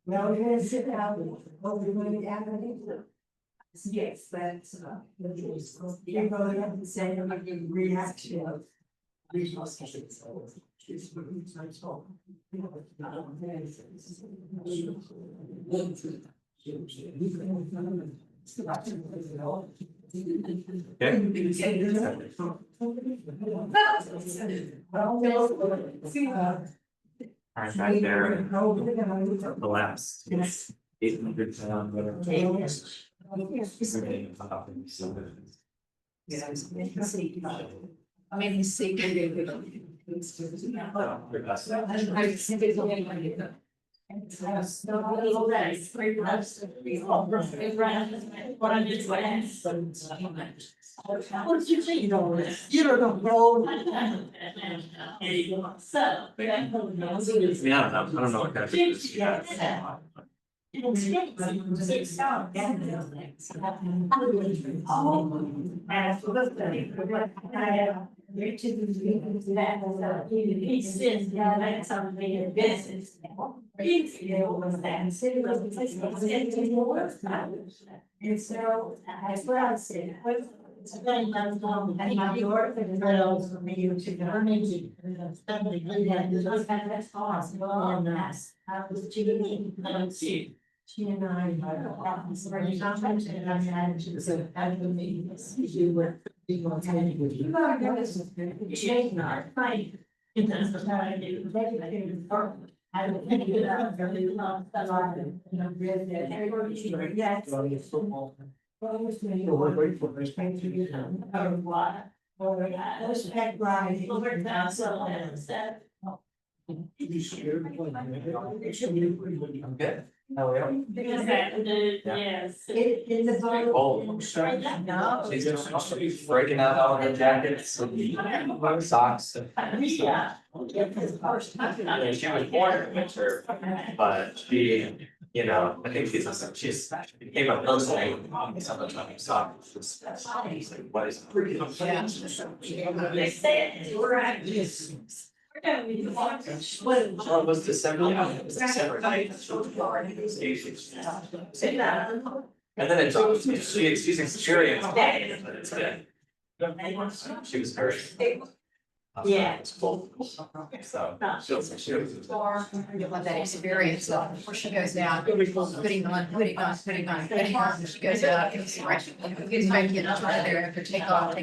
Well, we're gonna sit down, what we're going to add it. Yes, that's, you're going to have to say, I'm going to react to regional schedules. Alright, back there, the last 800 I mean, he's secret. What I did last. What you think? You don't know. So. Yeah, I don't know what kind of. And so that's what I said. And my daughter for me to go. That's possible. And I was she and I was very confident and I had to have the meetings. You were being on time with you. Change our fight. And that's what I do. I would think it up very long. And I'm ready that everybody. Yes. What was the we're grateful for thank you or what? Or let's pack right. Over now, so that. I'm good. How are you? Yes. In the Oh, no. she's breaking out all her jackets and socks. Yeah. Yeah, she was born in winter, but she, you know, I think she's became a person. Sometimes socks. What is? They said, we're at this. Well, it was December. Yeah, it was December. And then it dropped. She's experienced. But it's been. She was very. Yeah. So. She was. You'll have that experience of before she goes out, putting on, she goes out, it's right, it's right, you know, right there, after take off.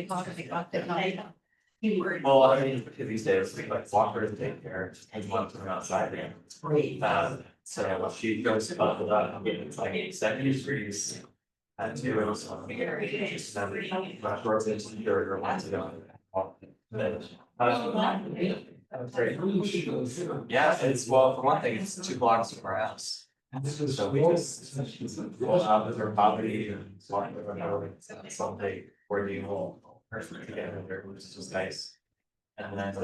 Well, I mean, because these days, we like walk her to take care and want to come outside again. So she goes buckled up, it's like 70 degrees. And two, it was. Broke into the dirt or wants to go. Yeah, it's, well, for one thing, it's 2 blocks from our house. So we just go out with our property and walk with our neighborhood, something where you will person together, which is just nice. And then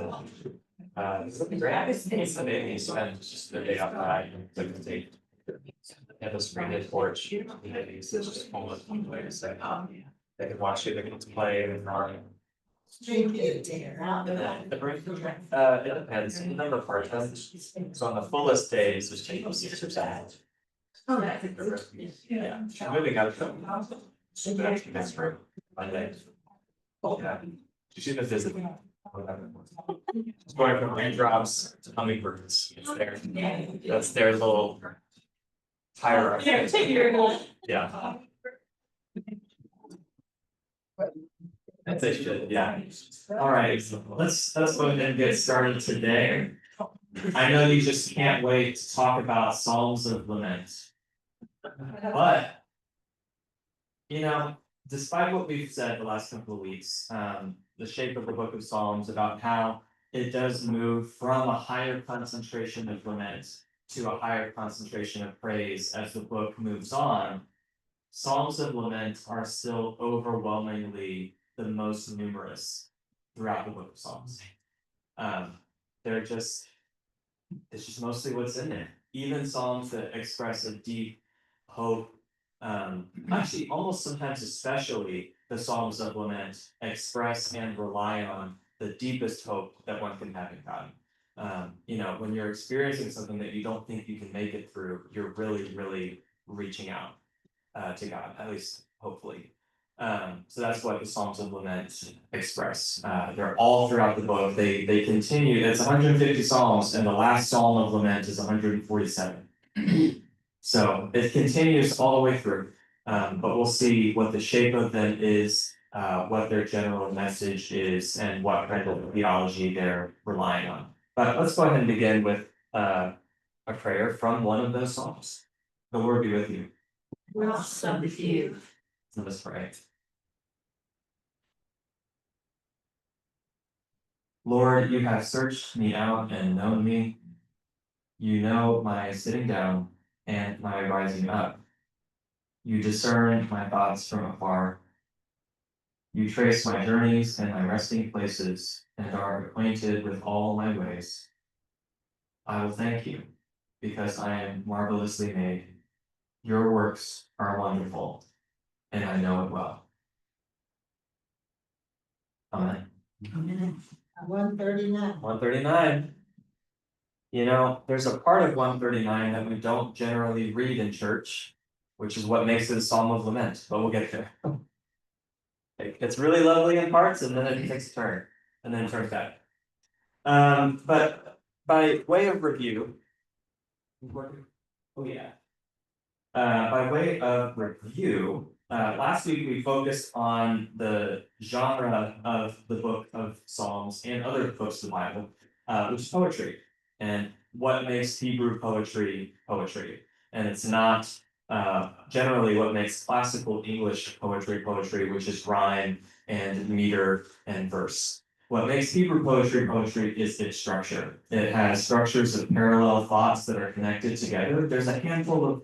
it's looking great. It's the baby spend just the day outside and took the take. Have a screened porch, it's just almost one way to say, they can watch the kids play and run. It depends, the number of parts, so on the fullest days, there's 6 or 7. Yeah, she's moving out of. She's actually missed her Monday. Yeah, she's been visiting. It's going from raindrops to hummingbirds, it's their, that's their little hierarchy. Yeah. That's it, should, yeah. All right, so let's go ahead and get started today. I know you just can't wait to talk about Psalms of Lament. But, you know, despite what we've said the last couple of weeks, the shape of the book of Psalms about how it does move from a higher concentration of lament to a higher concentration of praise as the book moves on. Psalms of lament are still overwhelmingly the most numerous throughout the book of Psalms. They're just, it's just mostly what's in there. Even Psalms that express a deep hope, actually almost sometimes especially the Psalms of lament express and rely on the deepest hope that one can have in God. When you're experiencing something that you don't think you can make it through, you're really, really reaching out to God, at least hopefully. So that's what the Psalms of Lament express. They're all throughout the book. They continue. It's 150 Psalms, and the last Psalm of Lament is 147. So it continues all the way through. But we'll see what the shape of them is, what their general message is, and what kind of theology they're relying on. But let's go ahead and begin with a prayer from one of those Psalms. The Lord be with you. We're also with you. Let us pray. Lord, you have searched me out and known me. You know my sitting down and my rising up. You discern my thoughts from afar. You trace my journeys and my resting places and are acquainted with all my ways. I will thank you because I am marvelously made. Your works are wonderful, and I know it well. Amen. 139. 139. There's a part of 139 that we don't generally read in church, which is what makes it a psalm of lament, but we'll get there. It's really lovely in parts, and then it takes a turn, and then it turns back. But by way of review, oh yeah. By way of review, last week we focused on the genre of the book of Psalms and other books of the Bible, which is poetry, and what makes Hebrew poetry poetry. And it's not generally what makes classical English poetry, which is rhyme and meter and verse. What makes Hebrew poetry is its structure. It has structures of parallel thoughts that are connected together. There's a handful of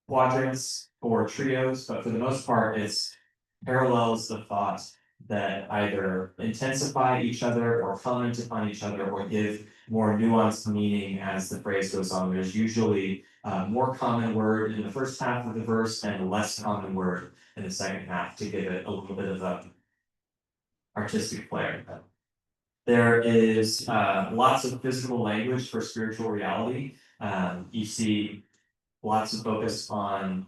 quadrants or trios, but for the most part, it's parallels of thought that either intensify each other or comment upon each other or give more nuanced meaning as the phrase goes on. There's usually more common word in the first half of the verse and less common word in the second half to give it a little bit of a artistic flair. There is lots of physical language for spiritual reality. You see lots of focus on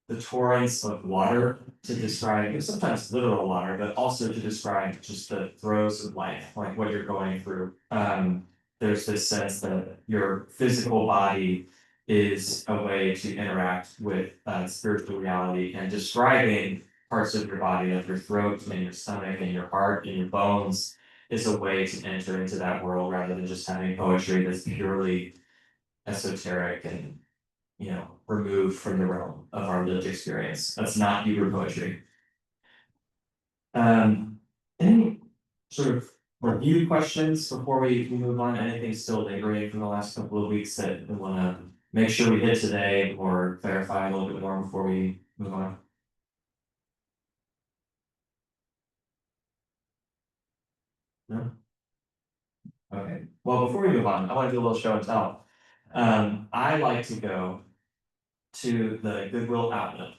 the torrents of water to describe, sometimes literal water, but also to describe just the throes of life, like what you're going through. There's this sense that your physical body is a way to interact with spiritual reality, and describing parts of your body, like your throat and your stomach and your heart and your bones, is a way to enter into that world rather than just having poetry that's purely esoteric and removed from the realm of our lived experience. That's not Hebrew poetry. Any sort of review questions before we move on? Anything still lingering from the last couple of weeks that we want to make sure we hit today or clarify a little bit more before we move on? No? Okay. Well, before we move on, I want to do a little show and tell. I like to go to the Goodwill outlet.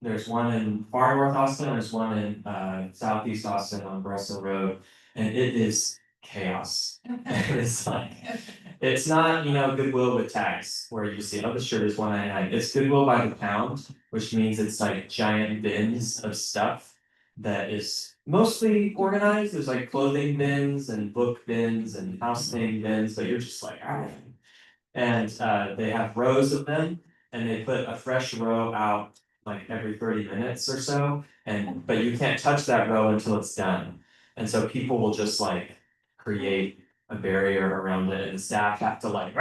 There's one in far north Austin, there's one in southeast Austin on Russell Road, and it is chaos. It's like, it's not, Goodwill with tags where you see, oh, this shirt is $1.99. It's Goodwill by the pound, which means it's like giant bins of stuff that is mostly organized. There's like clothing bins and book bins and house name bins, but you're just like, ah. And they have rows of them, and they put a fresh row out like every 30 minutes or so, but you can't touch that row until it's done. And so people will just like create a barrier around it, and staff have to like,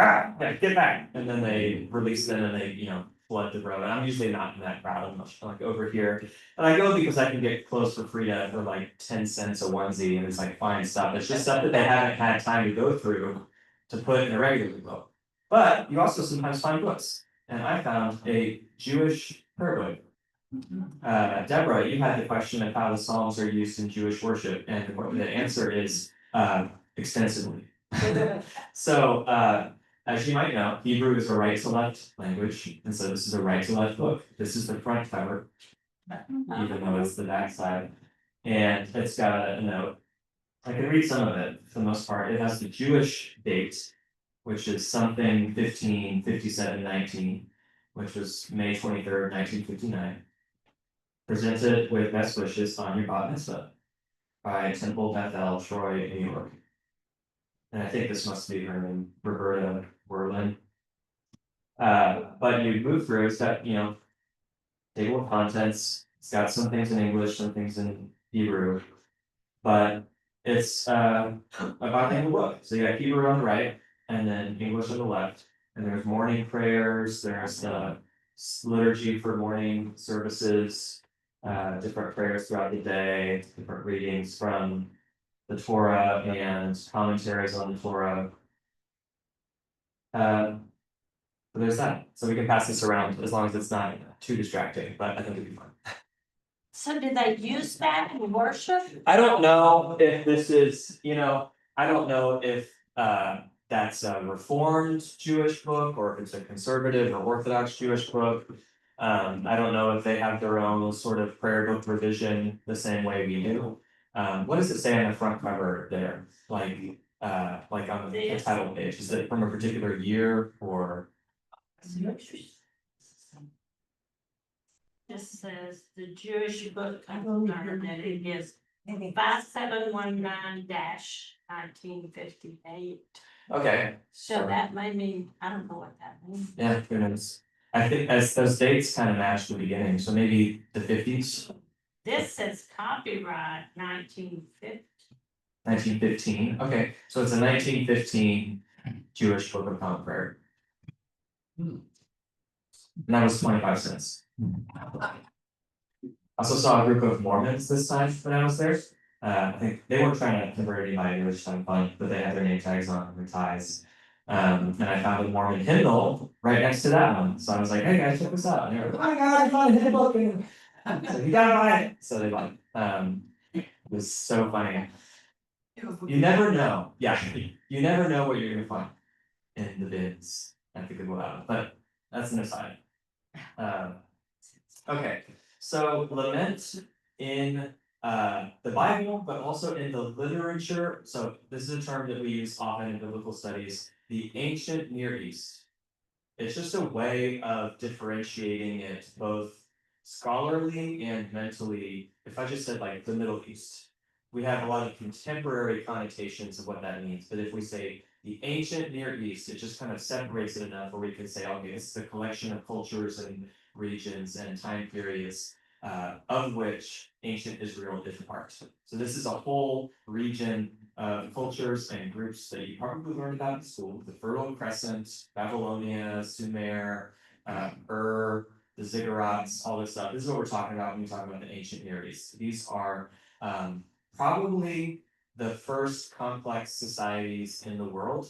get back, and then they release them and they, collective row, and I'm usually not in that crowd, I'm like over here. And I go because I can get close for free for like 10 cents a onesie, and it's like fine stuff, it's just stuff that they haven't had time to go through to put in a regular book. But you also sometimes find books, and I found a Jewish prayer book. Deborah, you had the question of how the Psalms are used in Jewish worship, and the answer is extensively. So, as you might know, Hebrew is a right to left language, and so this is a right to left book. This is the front cover, even though it's the back side. And it's got a note. I can read some of it for the most part. It has the Jewish date, which is something 1557-19, which was May 23rd, 1959. Presented with best wishes on your bat mitzvah by Temple Bethel, Troy, New York. And I think this must be her name, Roberta Werlin. But you move through, it's got, table of contents, it's got some things in English, some things in Hebrew. But it's a bilingual book. So you got Hebrew on the right, and then English on the left. And there's morning prayers, there's the liturgy for morning services, different prayers throughout the day, different readings from the Torah and commentaries on the Torah. So there's that. So we can pass this around as long as it's not too distracting, but I think it'd be fun. So do they use that in worship? I don't know if this is, I don't know if that's a Reformed Jewish book or if it's a conservative or Orthodox Jewish book. I don't know if they have their own sort of prayer book revision the same way we do. What does it say on the front cover there? Like on the title page, is it from a particular year or? This says the Jewish book, I don't know that it is 5719-1958. Okay. So that may mean, I don't know what that means. Yeah, who knows? I think as those dates kind of match the beginning, so maybe the 50s. This says copyright 1950. 1915, okay, so it's a 1915 Jewish Book of Common Prayer. And that was 25 cents. I also saw a group of Mormons this time when I was there. I think they weren't trying to convert anybody, they were just having fun, but they had their name tags on their ties. And I found a Mormon hymnal right next to that one. So I was like, hey guys, check this out. And they were like, oh my god, I found a hymnal. So you gotta buy it. So they bought it. It was so funny. You never know. Yeah, you never know what you're gonna find in the bins at the Goodwill, but that's an aside. Okay, so lament in the Bible, but also in the literature. So this is a term that we use often in biblical studies, the ancient Near East. It's just a way of differentiating it both scholarly and mentally. If I just said like the Middle East, we have a lot of contemporary connotations of what that means. But if we say the ancient Near East, it just kind of separates it enough where we can say, okay, it's a collection of cultures and regions and time periods of which ancient Israel is a part. So this is a whole region of cultures and groups that you probably learned about in school: the Fertile Crescent, Babylonia, Sumer, Ur, the Ziggurats, all this stuff. This is what we're talking about when we talk about the ancient Near East. These are probably the first complex societies in the world.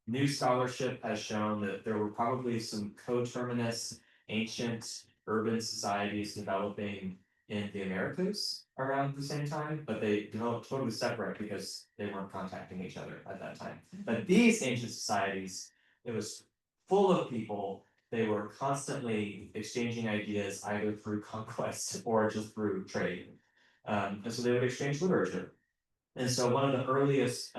New scholarship has shown that there were probably some coterminous ancient urban societies developing in the Americas around the same time, but they developed totally separate because they weren't contacting each other at that time. But these ancient societies, it was full of people. They were constantly exchanging ideas either through conquest or just through trade. And so they would exchange literature. And so one of the earliest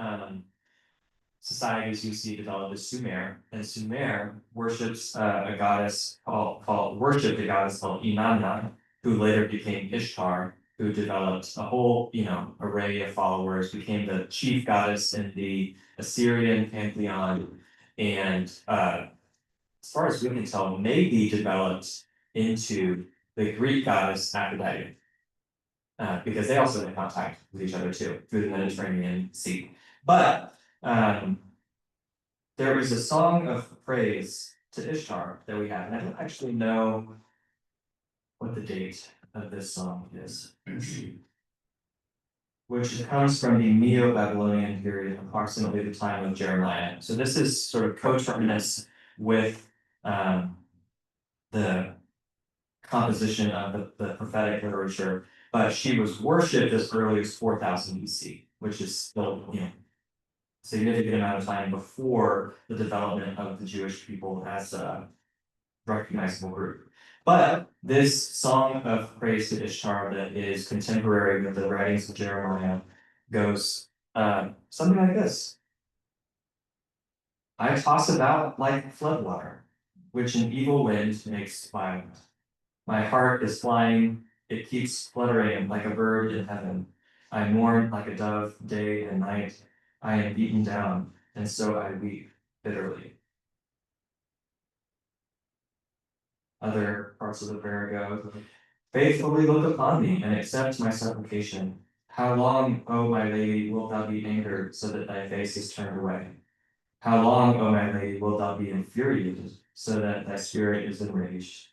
societies you see develop is Sumer, and Sumer worships a goddess called Inanna, who later became Ishtar, who developed a whole array of followers, became the chief goddess in the Assyrian pantheon, and as far as we can tell, maybe developed into the Greek goddess Aphrodite. Because they also had contact with each other too, through the Mediterranean Sea. But there is a song of praise to Ishtar that we have. And I don't actually know what the date of this song is. Which comes from the Neo-Babylonian period, approximately the time of Jeremiah. So this is sort of coterminous with the composition of the prophetic literature, but she was worshipped as early as 4000 BC, which is still, significant amount of time before the development of the Jewish people as a recognizable group. But this song of praise to Ishtar that is contemporary with the writings of Jeremiah goes something like this. I toss about like floodwater, which an evil wind makes violent. My heart is flying, it keeps fluttering like a bird in heaven. I mourn like a dove day and night. I am beaten down, and so I weep bitterly. Other parts of the prayer go, faithfully look upon me and accept my supplication. How long, O my lady, wilt thou be angered so that thy face is turned away? How long, O my lady, wilt thou be infuriated so that thy spirit is enraged?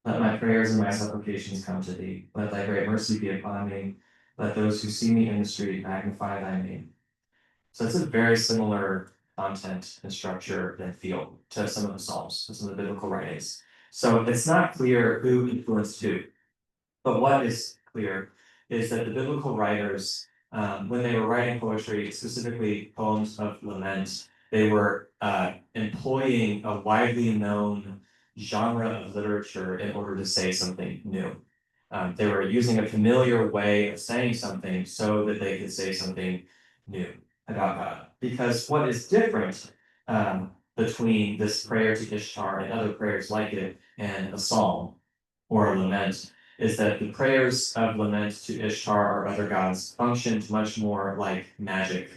Let my prayers and my supplications come to thee. Let thy great mercy be upon me. Let those who see me in the street magnify thy name. So it's a very similar content and structure and feel to some of the Psalms, to some of the biblical writings. So it's not clear who influenced who. But what is clear is that the biblical writers, when they were writing poetry, specifically poems of lament, they were employing a widely known genre of literature in order to say something new. They were using a familiar way of saying something so that they could say something new about God. Because what is different between this prayer to Ishtar and other prayers like it and a psalm or a lament is that the prayers of lament to Ishtar or other gods functioned much more like magic.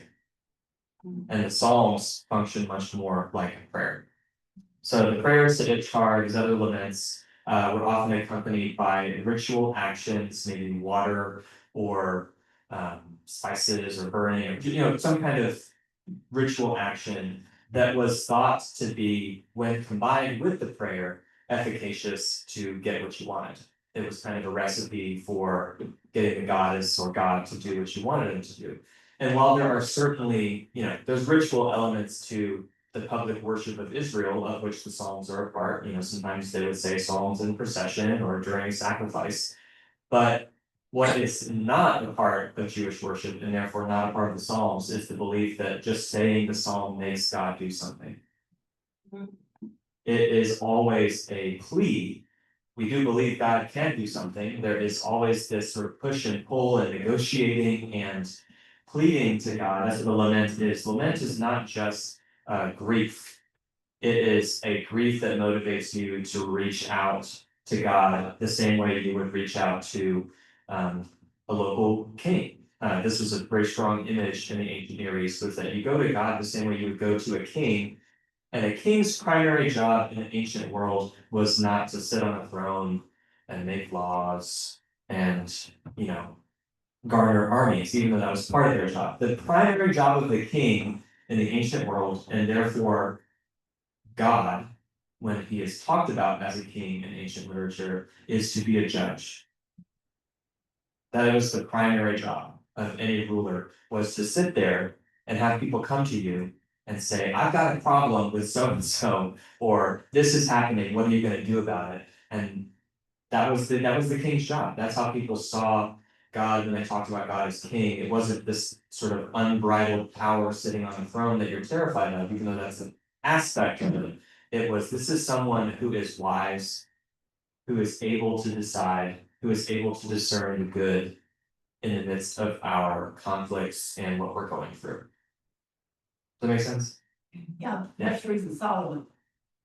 And the Psalms function much more like a prayer. So the prayers to Ishtar, these other laments, were often accompanied by ritual actions, maybe water or spices or burning, or some kind of ritual action that was thought to be, when combined with the prayer, efficacious to get what you wanted. It was kind of a recipe for getting the goddess or god to do what you wanted him to do. And while there are certainly, there's ritual elements to the public worship of Israel, of which the Psalms are a part, sometimes they would say Psalms in procession or during sacrifice. But what is not a part of Jewish worship, and therefore not a part of the Psalms, is the belief that just saying the Psalm makes God do something. It is always a plea. We do believe God can do something. There is always this sort of push and pull and negotiating and pleading to God. That's what the lament is. Lament is not just grief. It is a grief that motivates you to reach out to God the same way you would reach out to a local king. This was a very strong image in the ancient Near East, was that you go to God the same way you would go to a king. And a king's primary job in the ancient world was not to sit on a throne and make laws and, garner armies, even though that was part of their job. The primary job of the king in the ancient world, and therefore God, when he is talked about as a king in ancient literature, is to be a judge. That was the primary job of any ruler, was to sit there and have people come to you and say, I've got a problem with so-and-so, or this is happening, what are you gonna do about it? And that was the king's job. That's how people saw God when they talked about God as king. It wasn't this sort of unbridled power sitting on the throne that you're terrified of, even though that's an aspect of it. It was, this is someone who is wise, who is able to decide, who is able to discern the good in the midst of our conflicts and what we're going through. Does that make sense? Yeah, that's the reason Solomon.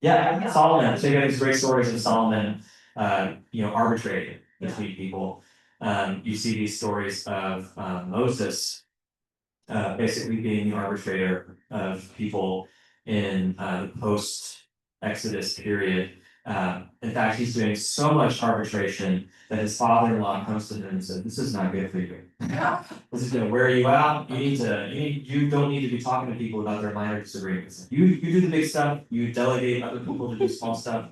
Yeah, Solomon. So you got these great stories of Solomon, arbitrating between people. You see these stories of Moses, basically being the arbitrator of people in the post-Exodus period, In fact, he's doing so much arbitration that his father-in-law comes to him and said, "This is not good for you. This is gonna wear you out. You don't need to be talking to people about their minor disagreements. You do the big stuff, you delegate other people to do small stuff."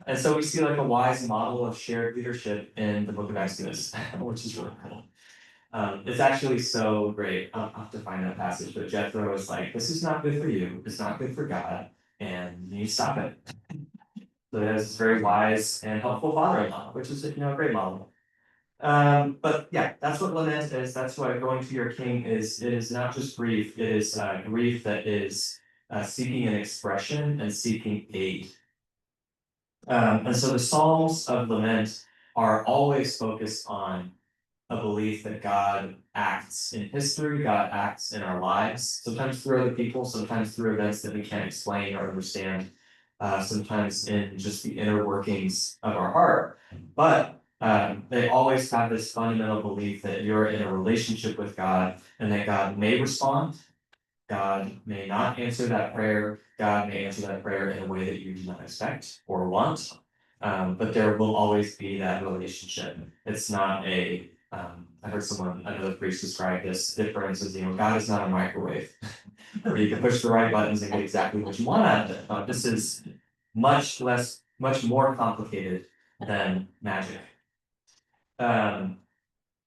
And so we see like a wise model of shared leadership in the book of Exodus, which is really cool. It's actually so great. I'll have to find that passage, but Jethro is like, "This is not good for you, it's not good for God, and you need to stop it." So he has this very wise and helpful father-in-law, which is, a great model. But yeah, that's what lament is. That's what going to your king is. It is not just grief. It is grief that is seeking an expression and seeking aid. And so the Psalms of lament are always focused on a belief that God acts in history, God acts in our lives, sometimes through other people, sometimes through events that we can't explain or understand, sometimes in just the inner workings of our heart. But they always have this fundamental belief that you're in a relationship with God and that God may respond, God may not answer that prayer, God may answer that prayer in a way that you do not expect or want, but there will always be that relationship. It's not I heard another priest describe this difference as, God is not a microwave where you can push the right buttons and get exactly what you want out of it. This is much more complicated than magic.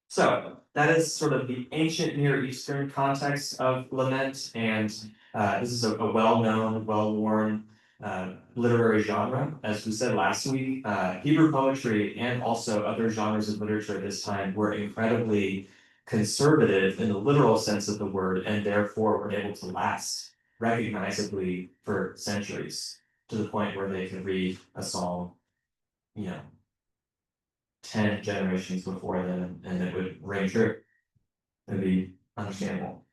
So that is sort of the ancient Near Eastern context of lament, and this is a well-known, well-worn literary genre. As we said last week, Hebrew poetry and also other genres of literature at this time were incredibly conservative in the literal sense of the word, and therefore were able to last recognizably for centuries, to the point where they could read a psalm, 10 generations before them, and it would ring true. It'd be understandable.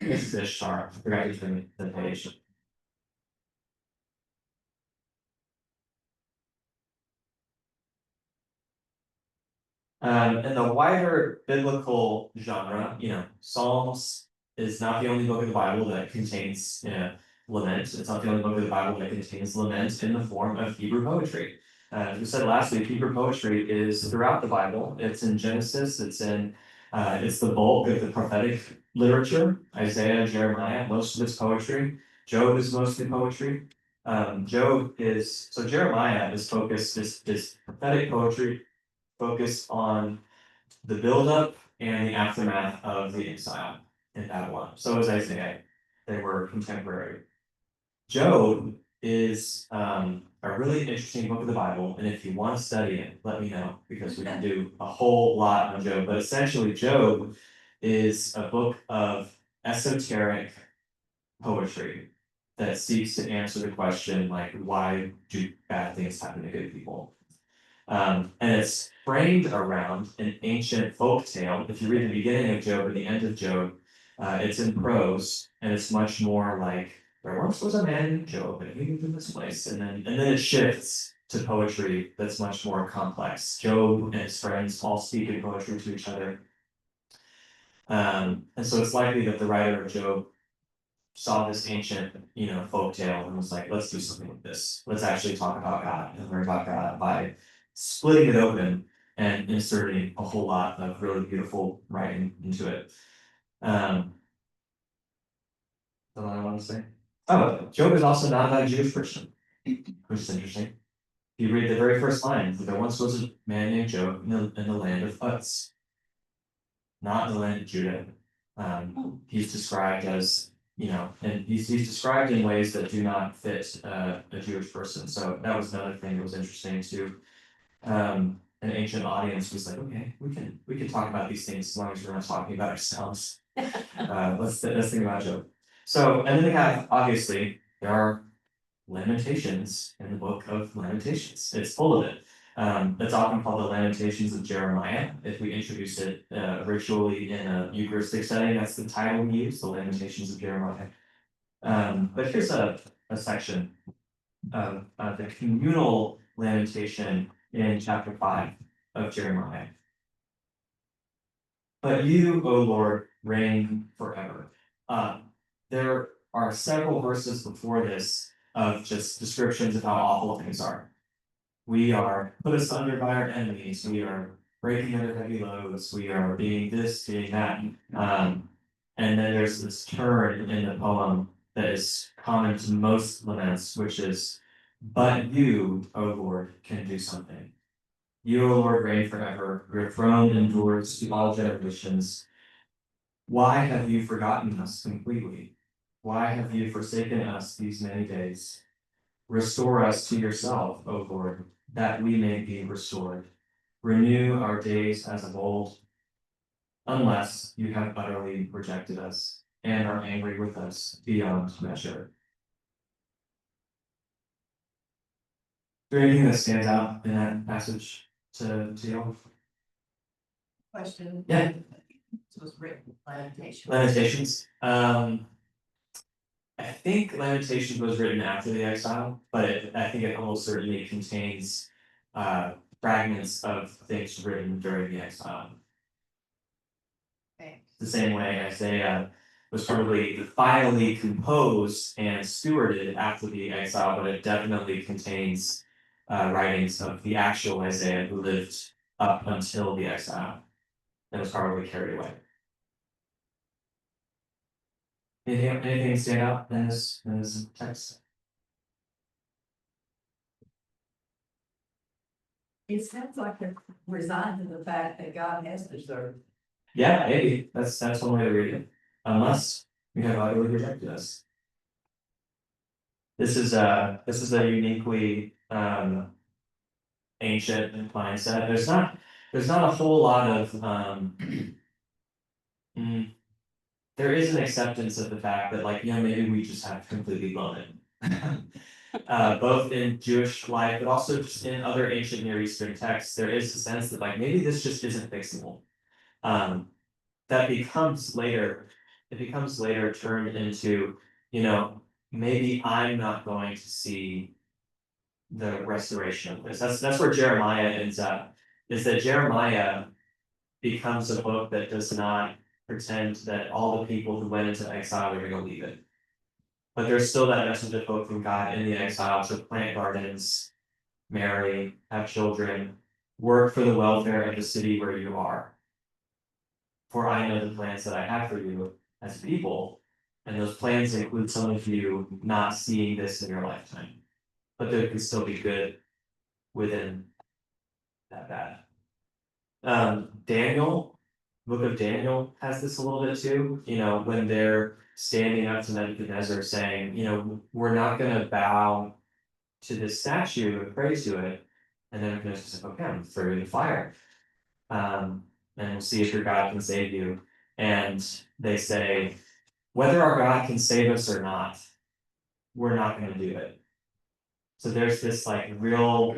This is Ishtar. I forgot to turn the page. In the wider biblical genre, Psalms is not the only book of the Bible that contains, lament. It's not the only book of the Bible that contains lament in the form of Hebrew poetry. As we said last week, Hebrew poetry is throughout the Bible. It's in Genesis. It's the bulk of the prophetic literature. Isaiah, Jeremiah, most of it's poetry. Job is mostly poetry. Jeremiah is focused, this prophetic poetry focused on the buildup and the aftermath of the exile in Babylon. So is Isaiah. They were contemporary. Job is a really interesting book of the Bible, and if you want to study it, let me know, because we can do a whole lot on Job. But essentially, Job is a book of esoteric poetry that seeks to answer the question, like, why do bad things happen to good people? And it's framed around an ancient folk tale. If you read the beginning of Job or the end of Job, it's in prose, and it's much more like, there once was a man named Job, and he lived in this place. And then it shifts to poetry that's much more complex. Job and his friends all speak in poetry to each other. And so it's likely that the writer of Job saw this ancient, folk tale and was like, let's do something with this. Let's actually talk about God and learn about God by splitting it open and inserting a whole lot of really beautiful writing into it. That's what I want to say. Oh, Job is also not about a Jewish person, which is interesting. If you read the very first line, there once was a man named Job in the land of Uz, not in the land of Judah. He's described as, and he's described in ways that do not fit a Jewish person. So that was another thing that was interesting to an ancient audience. Was like, okay, we can talk about these things as long as we're not talking about ourselves. Let's think about Job. So, and then we have, obviously, there are lamentations in the book of Lamentations. It's full of it. It's often called the Lamentations of Jeremiah. If we introduce it ritually in a Eucharistic setting, that's the title we use, the Lamentations of Jeremiah. But here's a section of the communal lamentation in chapter 5 of Jeremiah. But you, O Lord, reign forever. are several verses before this of just descriptions of how awful things are. We are put asunder by our enemies, we are breaking under heavy loads, we are being this, being that. And then there's this turn in the poem that is common to most laments, which is, but you, O Lord, can do something. You, O Lord, reign forever, your throne endures to all generations. Why have you forgotten us completely? Why have you forsaken us these many days? Restore us to yourself, O Lord, that we may be restored. Renew our days as of old, unless you have utterly rejected us and are angry with us beyond measure. Is there anything that stands out in that passage to you? Question. Yeah. This was written, lamentation. Lamentations. I think Lamentations was written after the exile, but I think it almost certainly contains fragments of things written during the exile. Okay. The same way Isaiah was probably finally composed and stewarded after the exile, but it definitely contains writings of the actual Isaiah who lived up until the exile and was probably carried away. Anything stand out in this text? It sounds like they're resigned to the fact that God has deserved. Yeah, maybe that's one way to read it. Unless we have utterly rejected us. This is a uniquely ancient mindset. There's not a whole lot of there is an acceptance of the fact that, like, yeah, maybe we just have completely blown it. Both in Jewish life, but also just in other ancient Near Eastern texts, there is a sense that, like, maybe this just isn't fixable. That becomes later, it becomes later turned into, maybe I'm not going to see the restoration of this. That's where Jeremiah ends up, is that Jeremiah becomes a book that does not pretend that all the people who went into exile are going to leave it. But there's still that message of hope from God in the exile to plant gardens, marry, have children, work for the welfare of the city where you are. For I know the plans that I have for you as people, and those plans include some of you not seeing this in your lifetime. But there can still be good within that bad. Daniel, book of Daniel has this a little bit too, when they're standing up to Nebuchadnezzar saying, we're not gonna bow to this statue and pray to it. And then Nebuchadnezzar says, okay, I'm throw you in the fire. And we'll see if your God can save you. And they say, whether our God can save us or not, we're not gonna do it. So there's this like real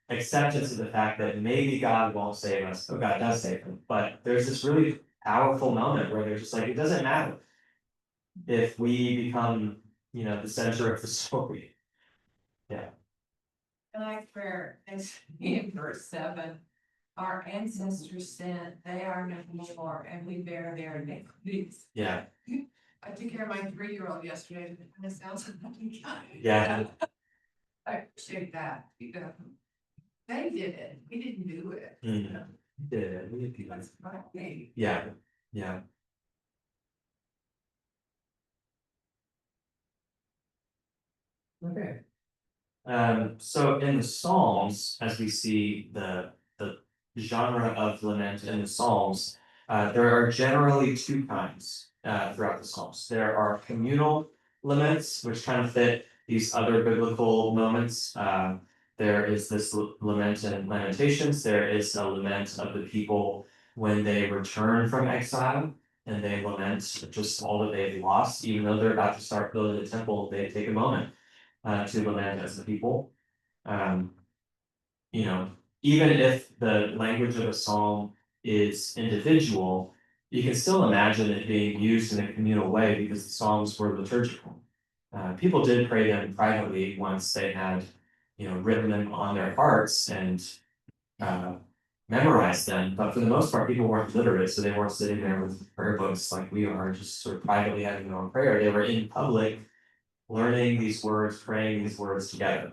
acceptance of the fact that maybe God won't save us. Oh, God does save them. But there's this really powerful moment where they're just like, it doesn't matter if we become, the center of the story. Yeah. And I prayer in verse 7, our ancestors sinned, they are no more, and we bear their iniquities. Yeah. I took care of my 3-year-old yesterday, and it kind of sounds like Yeah. I appreciate that. They did it. We didn't do it. Yeah. That's right. Yeah. Yeah. Okay. So in the Psalms, as we see the genre of lament in the Psalms, there are generally two kinds throughout the Psalms. There are communal laments, which kind of fit these other biblical moments. There is this lament in Lamentations. There is a lament of the people when they return from exile, and they lament just all that they've lost. Even though they're about to start building the temple, they take a moment to lament as a people. Even if the language of a psalm is individual, you can still imagine it being used in a communal way because the psalms were liturgical. People did pray them privately once they had, written them on their hearts and memorize them, but for the most part, people weren't literate, so they weren't sitting there with prayer books like we are, just sort of privately having their own prayer. They were in public, learning these words, praying these words together.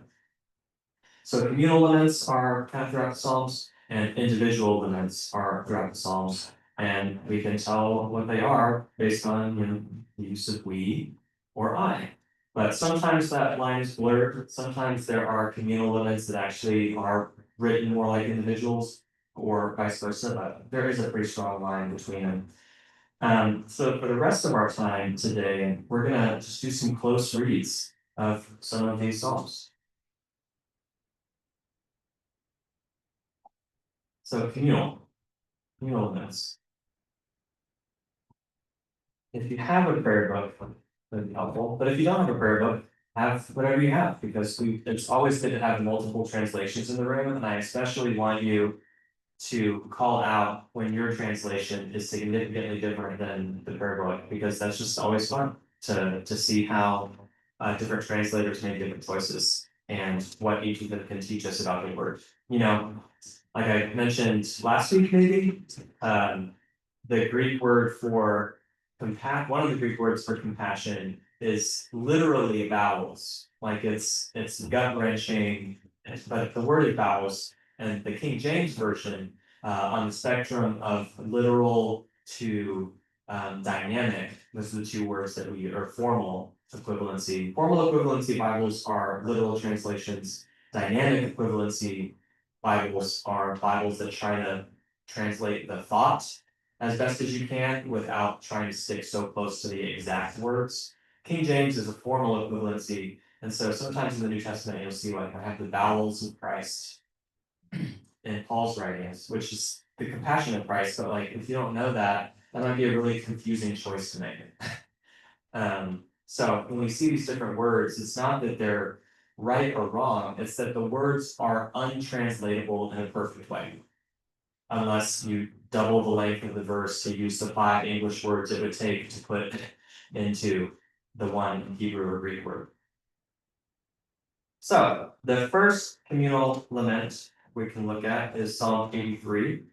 So communal laments are kind of throughout the Psalms, and individual laments are throughout the Psalms. And we can tell what they are based on, the use of we or I. But sometimes that line is blurred. Sometimes there are communal laments that actually are written more like individuals, or vice versa. But there is a pretty strong line between them. So for the rest of our time today, we're gonna just do some close reads of some of these Psalms. So communal laments. If you have a prayer book, that'd be helpful, but if you don't have a prayer book, have whatever you have, because it's always good to have multiple translations in the room, and I especially want you to call out when your translation is significantly different than the prayer book, because that's just always fun to see how different translators make different choices and what each of them can teach us about the word. Like I mentioned last week, maybe, the Greek word for one of the Greek words for compassion is literally bowels. Like it's gut wrenching, but the word is bowels, and the King James version, on the spectrum of literal to dynamic, those are the two words that we are formal equivalency. Formal equivalency Bibles are literal translations. Dynamic equivalency Bibles are Bibles that try to translate the thought as best as you can without trying to stick so close to the exact words. King James is a formal equivalency, and so sometimes in the New Testament you'll see like I have the bowels of Christ in Paul's writings, which is the compassion of Christ, but like if you don't know that, that might be a really confusing choice to make. So when we see these different words, it's not that they're right or wrong, it's that the words are untranslatable in a perfect way. Unless you double the length of the verse to use the 5 English words it would take to put into the one Hebrew or Greek word. So the first communal lament we can look at is Psalm 83.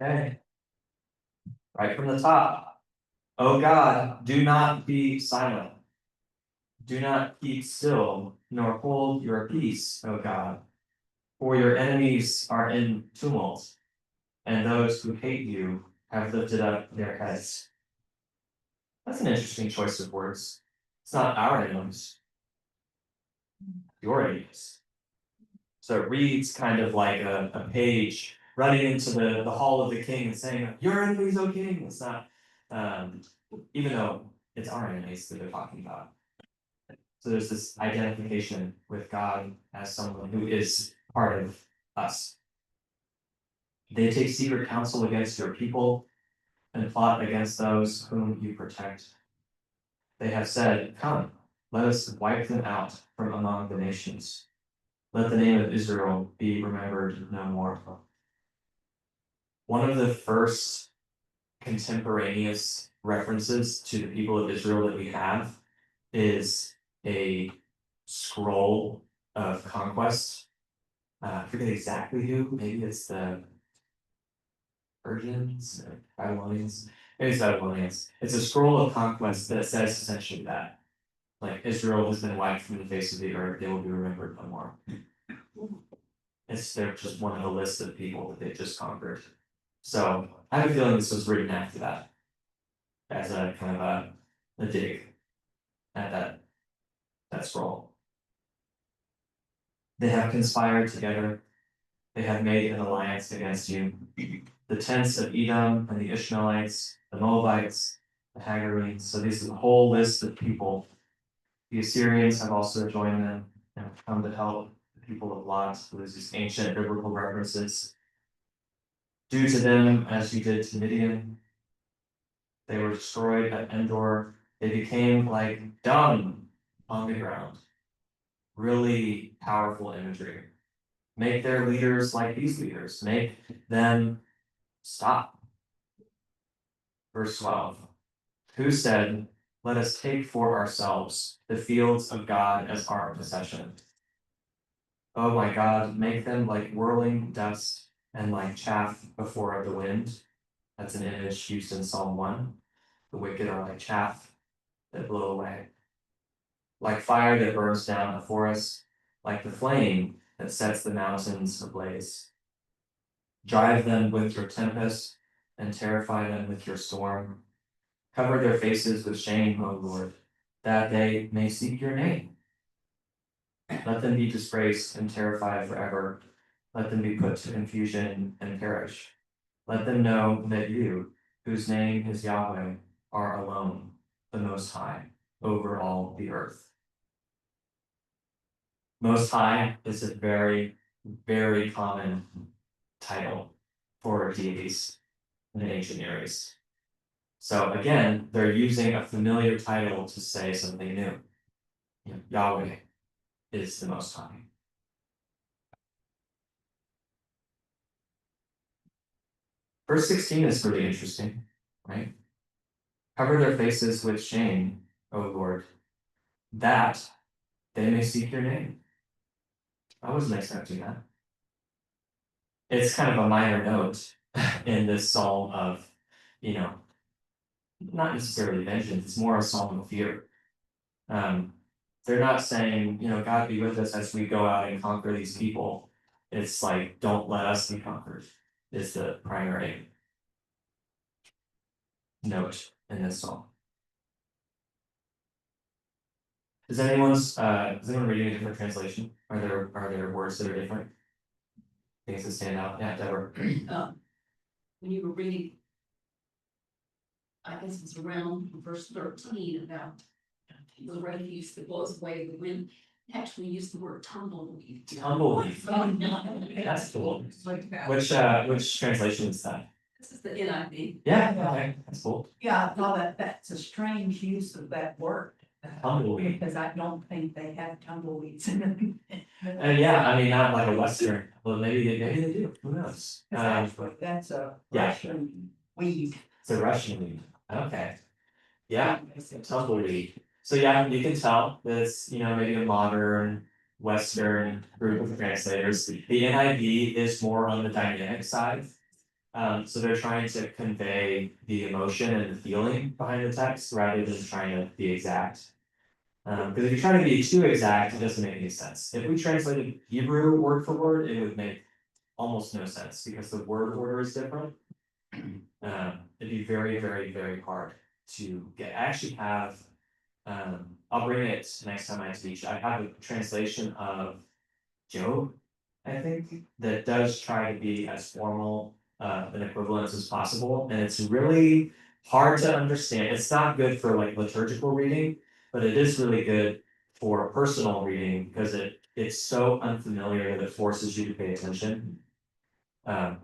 Okay. Right from the top. O God, do not be silent. Do not keep still, nor hold your peace, O God. For your enemies are in tumult, and those who hate you have lifted up their heads. That's an interesting choice of words. It's not our enemies, your enemies. So it reads kind of like a page running into the hall of the king and saying, your enemies, O king. It's not, even though it's our enemies that they're talking about. So there's this identification with God as someone who is part of us. They take secret counsel against your people and plot against those whom you protect. They have said, come, let us wipe them out from among the nations. Let the name of Israel be remembered no more. One of the first contemporaneous references to the people of Israel that we have is a scroll of conquest. I forget exactly who, maybe it's the Persians, Babylonians, maybe it's Babylonians. It's a scroll of conquest that says essentially that. Like Israel has been wiped from the face of the earth, they will be remembered no more. They're just one of a list of people that they just conquered. So I have a feeling this was written after that, as a kind of a dig at that scroll. They have conspired together. They have made an alliance against you. The tents of Edom and the Ishmaelites, the Moabites, the Hagarenes. So this is a whole list of people. The Assyrians have also joined them and have come to help the people of Lot. So there's these ancient biblical references. Do to them as you did to Midian. They were destroyed at Endor. They became like dung on the ground. Really powerful imagery. Make their leaders like these leaders. Make them stop. Verse 12. Who said, Let us take for ourselves the fields of God as our possession. Oh my God, make them like whirling dust and like chaff before the wind. That's an image used in Psalm 1. The wicked are like chaff that blow away. Like fire that burns down a forest, like the flame that sets the mountains ablaze. Drive them with your tempest and terrify them with your storm. Cover their faces with shame, O Lord, that they may seek your name. Let them be disgraced and terrified forever. Let them be put to confusion and perish. Let them know that you, whose name is Yahweh, are alone, the Most High, over all the earth. Most High is a very, very common title for deities in the ancient Near East. So again, they're using a familiar title to say something new. Yahweh is the Most High. Verse 16 is really interesting, right? Cover their faces with shame, O Lord, that they may seek your name. I wasn't expecting that. It's kind of a minor note in this psalm of, not necessarily vengeance, it's more a psalm of fear. They're not saying, God be with us as we go out and conquer these people. It's like, don't let us be conquered, is the primary note in this psalm. Is anyone reading a different translation? Are there words that are different? Things that stand out? Yeah, Deborah. When you were reading, I guess it's around verse 13 about the refuse that blows away the wind, actually used the word tumbleweed. Tumbleweed. That's cool. Like that. Which translation is that? This is the NIV. Yeah, okay, that's cool. Yeah, I thought that's a strange use of that word. Tumbleweed. Because I don't think they have tumbleweeds in them. And yeah, I mean, not like a Western, well, maybe they do, who knows? Actually, that's a yeah. Russian weed. It's a Russian weed, okay. Yeah, tumbleweed. So yeah, you can tell that it's, maybe a modern Western group of translators. The NIV is more on the dynamic side. So they're trying to convey the emotion and the feeling behind the text rather than trying to be exact. Because if you try to be too exact, it doesn't make any sense. If we translated Hebrew word for word, it would make almost no sense because the word order is different. It'd be very, very, very hard to get. I actually have, I'll bring it next time I teach. I have a translation of Job, I think, that does try to be as formal an equivalence as possible, and it's really hard to understand. It's not good for like liturgical reading, but it is really good for personal reading because it's so unfamiliar that it forces you to pay attention. So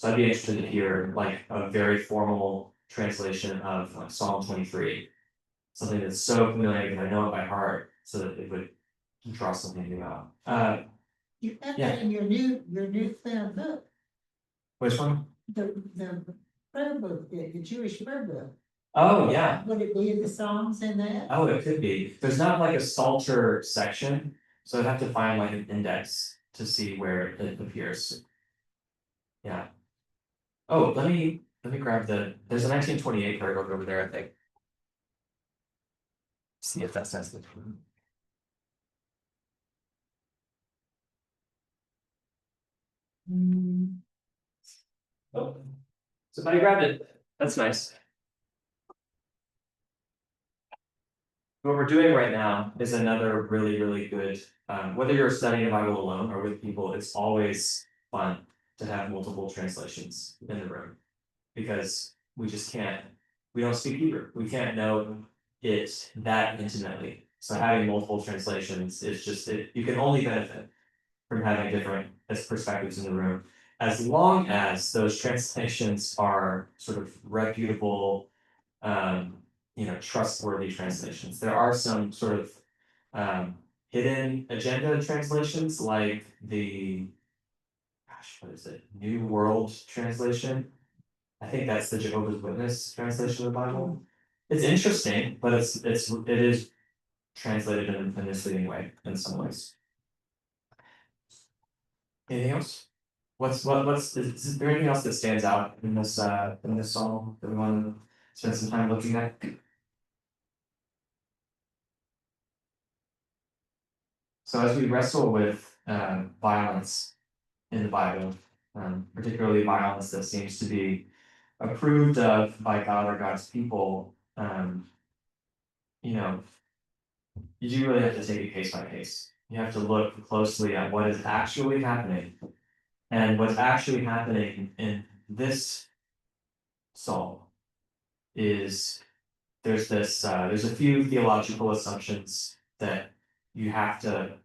I'd be interested to hear like a very formal translation of like Psalm 23, something that's so familiar that I know it by heart, so that it would draw something new out. You got Yeah. that in your new thin book, Which one? the prayer book, the Jewish prayer book. Oh, yeah. Would it be the Psalms in that? Oh, it could be. There's not like a Psalter section, so I'd have to find like an index to see where it appears. Yeah. Oh, let me grab there's a 1928 paragraph over there, I think. See if that says it. Oh, somebody grabbed it. That's nice. What we're doing right now is another really, really good, whether you're studying the Bible alone or with people, it's always fun to have multiple translations in the room. Because we don't speak Hebrew. We can't know it that intimately. So having multiple translations is just, you can only benefit from having different perspectives in the room. As long as those translations are sort of reputable, trustworthy translations. There are some sort of hidden agenda translations like what is it? New World Translation. I think that's the Jehovah's Witness translation of the Bible. It's interesting, but it is translated in a misleading way in some ways. Anything else? Is there anything else that stands out in this song that we want to spend some time looking at? So as we wrestle with violence in the Bible, particularly violence that seems to be approved of by God or God's people, you know, you do really have to take it case by case. You have to look closely at what is actually happening. And what's actually happening in this psalm is there's a few theological assumptions that you have to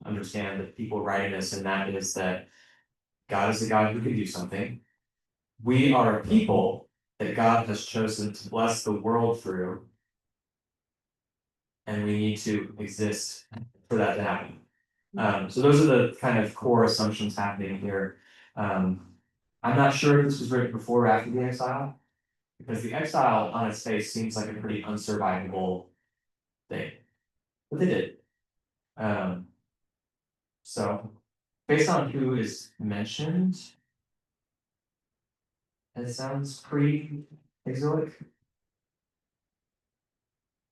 understand that people writing this, and that is that God is a God who can do something. We are a people that God has chosen to bless the world through, and we need to exist for that to happen. So those are the kind of core assumptions happening here. I'm not sure if this was written before or after the exile, because the exile on its face seems like a pretty unsurvivable thing, but they did. So based on who is mentioned, it sounds pre-exilic.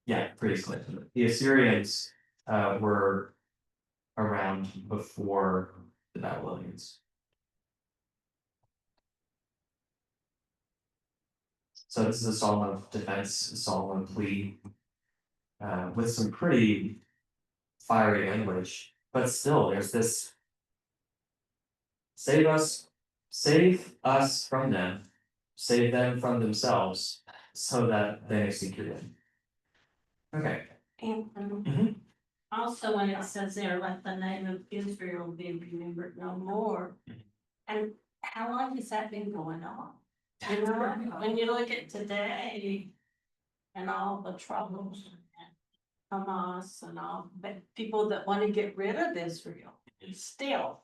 Yeah, pre-exilic. The Assyrians were around before the Babylonians. So this is a psalm of defense, a psalm of plea, with some pretty fiery language, but still there's this save us from them, save them from themselves, so that they may seek your name. Okay. And Mhm. also when it says there, let the name of Israel be remembered no more. And how long has that been going on? You know, when you look at today and all the troubles and Hamas and all, but people that want to get rid of Israel, still.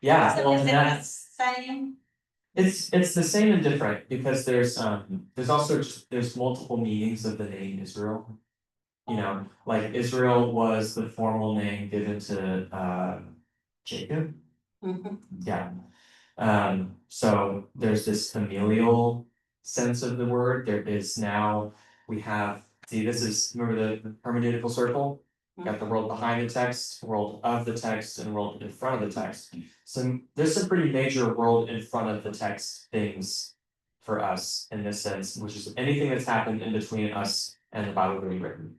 Yeah, So well, is and it that the same? it's the same and different because there's also there's multiple meanings of the name Israel. You know, like Israel was the formal name given to Jacob. Mhm. Yeah. So there's this familial sense of the word. There is now, we have, see, this is, remember the hermeneutical circle? Got the world behind the text, world of the text, and world in front of the text. So there's some pretty major world in front of the text things for us in this sense, which is anything that's happened in between us and the Bible being written.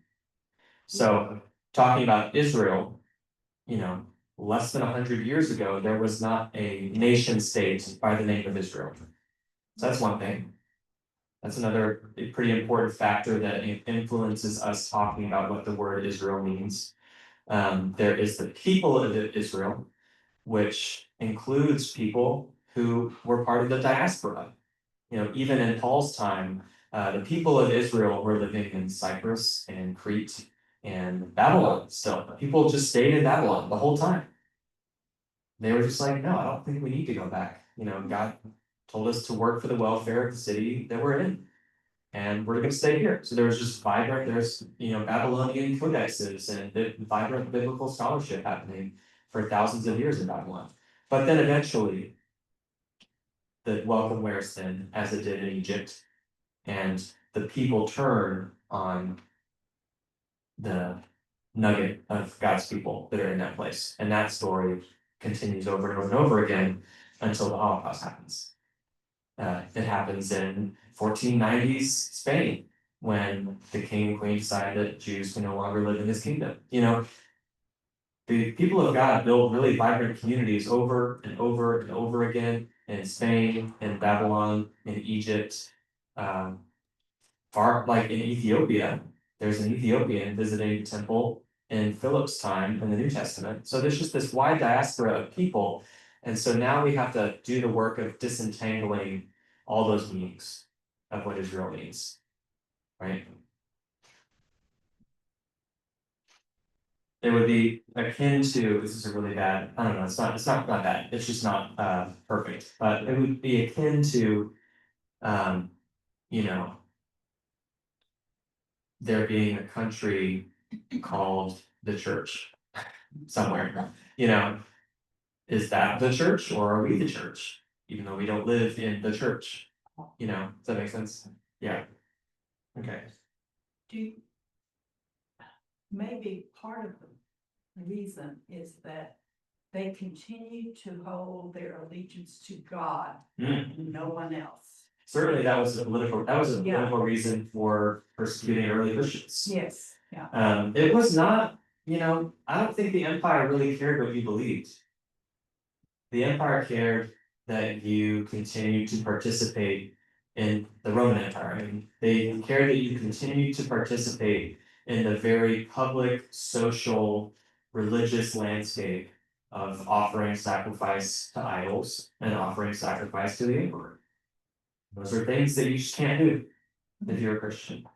So talking about Israel, less than 100 years ago, there was not a nation state by the name of Israel. So that's one thing. That's another pretty important factor that influences us talking about what the word Israel means. There is the people of Israel, which includes people who were part of the diaspora. Even in Paul's time, the people of Israel were living in Cyprus and Crete and Babylon still. People just stayed in Babylon the whole time. They were just like, no, I don't think we need to go back. God told us to work for the welfare of the city that we're in, and we're going to stay here. So there's just there's Babylonian codexes and vibrant biblical scholarship happening for thousands of years in Babylon. But then eventually, the welcome wears thin, as it did in Egypt, and the people turn on the nugget of God's people that are in that place. And that story continues over and over and over again until the Holocaust happens. It happens in 1490s Spain when the king and queen decided that Jews can no longer live in his kingdom. The people of God built really vibrant communities over and over and over again in Spain, in Babylon, in Egypt, like in Ethiopia. There's an Ethiopian visiting the temple in Philip's time in the New Testament. So there's just this wide diaspora of people. And so now we have to do the work of disentangling all those meanings of what Israel means, right? It would be akin to, this is a really bad, I don't know, it's not bad, it's just not perfect, but it would be akin to, you know, there being a country called the church somewhere, you know. Is that the church or are we the church? Even though we don't live in the church, you know, does that make sense? Yeah. Okay, Do. Maybe part of the reason is that they continue to hold their allegiance to God Mm. and no one else. certainly that was a Yeah. political reason for persecuting early Christians. Yes, yeah. It was not, you know, I don't think the empire really cared what you believed. The empire cared that you continued to participate in the Roman Empire. I mean, they cared that you continued to participate in the very public, social, religious landscape of offering sacrifice to idols and offering sacrifice to the emperor. Those are things that you just can't do if you're a Christian.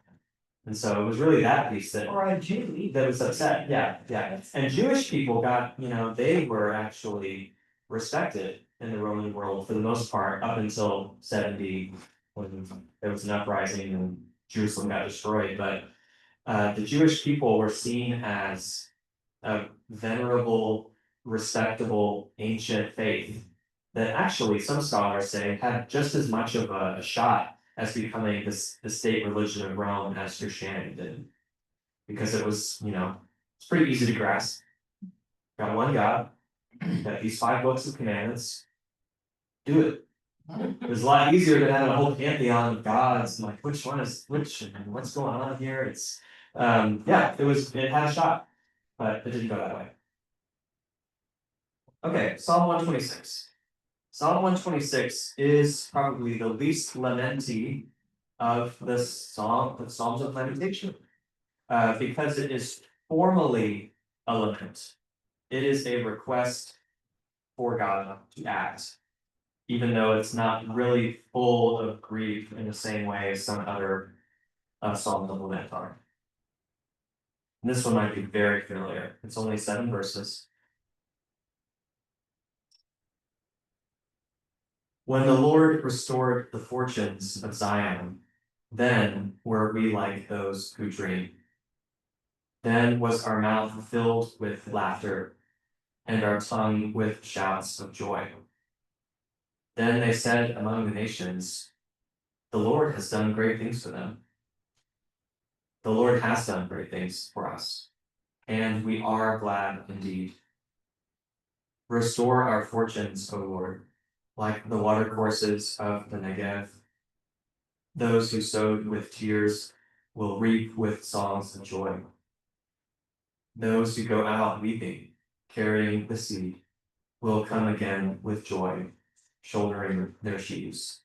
And so it was really that piece that Or a Jew. that was upset, yeah, yeah. And Jewish people got, you know, they were actually respected in the Roman world for the most part, up until 70, when there was an uprising and Jerusalem got destroyed, but the Jewish people were seen as a venerable, respectable, ancient faith that actually some scholars say had just as much of a shot as becoming the state religion of Rome as Christianity did. Because it was, you know, it's pretty easy to grasp. Got one God, got these 5 books of commandments. Do it. It was a lot easier than having a whole pantheon of gods and like which one is which and what's going on here. It's yeah, it had a shot, but it didn't go that way. Okay, Psalm 126. Psalm 126 is probably the least lamenty of the Psalms of Lamentation. Because it is formally a lament. It is a request for God to act, even though it's not really full of grief in the same way as some other Psalms of lament are. And this one might be very familiar. It's only 7 verses. When the Lord restored the fortunes of Zion, then were we like those who dream. Then was our mouth filled with laughter, and our tongue with shouts of joy. Then they said among the nations, the Lord has done great things for them. The Lord has done great things for us, and we are glad indeed. Restore our fortunes, O Lord, like the watercourses of the Negev. Those who sowed with tears will reap with songs of joy. Those who go out weeping, carrying the seed, will come again with joy, shouldering their sheaves.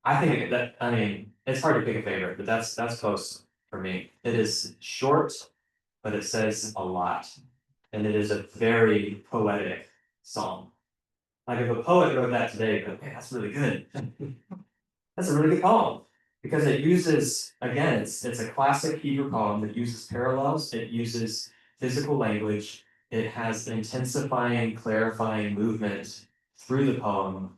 I think that, I mean, it's hard to pick a favorite, but that's close for me. It is short, but it says a lot. And it is a very poetic song. Like if a poet wrote that today, but okay, that's really good. That's a really good poem. Because it uses, again, it's a classic Hebrew poem that uses parallels, it uses physical language, it has intensifying, clarifying movement through the poem,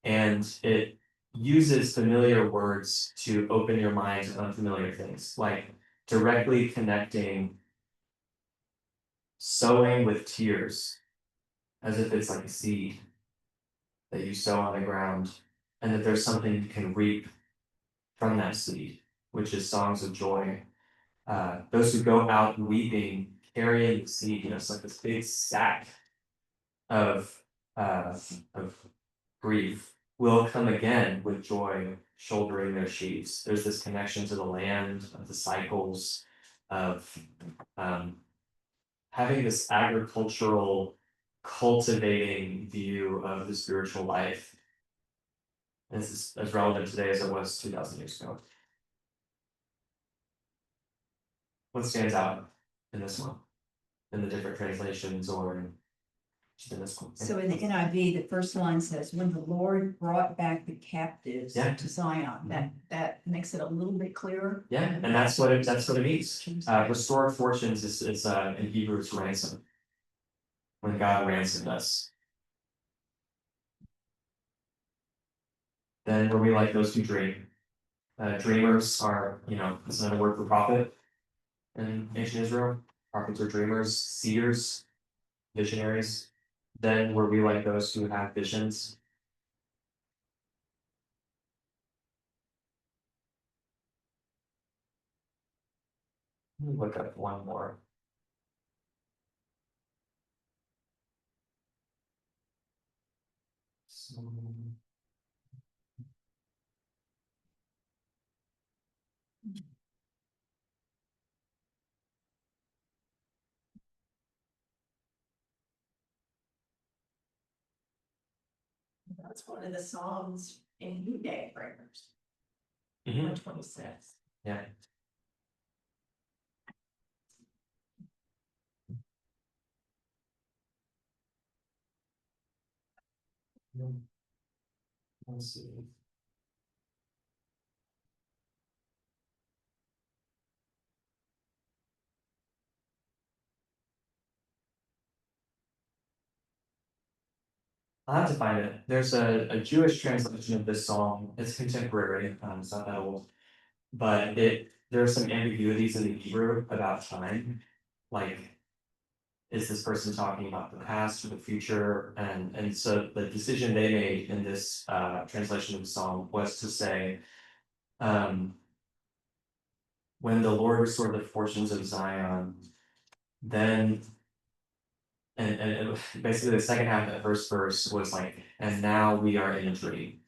and it uses familiar words to open your mind to unfamiliar things, like directly connecting sowing with tears, as if it's like a seed that you sow on the ground, and that there's something you can reap from that seed, which is songs of joy. Those who go out weeping, carrying the seed, you know, it's like this big sack of grief, will come again with joy, shouldering their sheaves. There's this connection to the land, of the cycles, of having this agricultural, cultivating view of the spiritual life. This is as relevant today as it was 2,000 years ago. What stands out in this one, in the different translations, or just in this one? So in the NIV, the first line says, when the Lord brought back the captives Yeah. to Zion, that makes it a little bit clearer. Yeah, and that's what it means. Restored fortunes is in Hebrew it's ransom. When God ransomed us. Then were we like those who dream. Dreamers are, it's another word for prophet in ancient Israel. Prophets are dreamers, seers, visionaries. Then were we like those who have visions? Let me look up one more. So, That's one of the songs in New Day prayers. mhm, 126. yeah. Let's see. I'll have to find it. There's a Jewish translation of this song. It's contemporary, it's not that old. But there are some ambiguities in the Hebrew about time. Like, is this person talking about the past or the future? And so the decision they made in this translation of the song was to say, when the Lord restored the fortunes of Zion, then and basically the second half of that first verse was like, and now we are in a dream.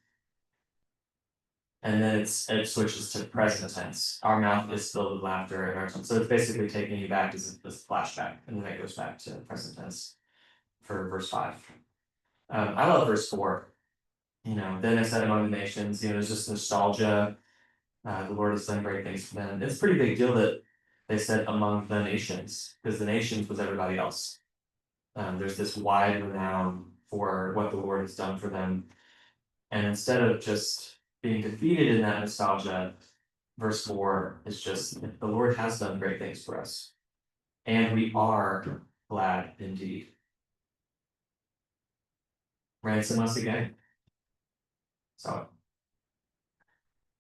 And then it switches to present tense. Our mouth is filled with laughter and our tongue. So it's basically taking you back as this flashback, and then it goes back to present tense for verse 5. I love verse 4. Then I said among the nations, there's just nostalgia. The Lord has done great things for them. It's a pretty big deal that they said among the nations, because the nations was everybody else. There's this wide renown for what the Lord has done for them. And instead of just being defeated in that nostalgia, verse 4 is just, the Lord has done great things for us. And we are glad indeed. Ransom us again. So,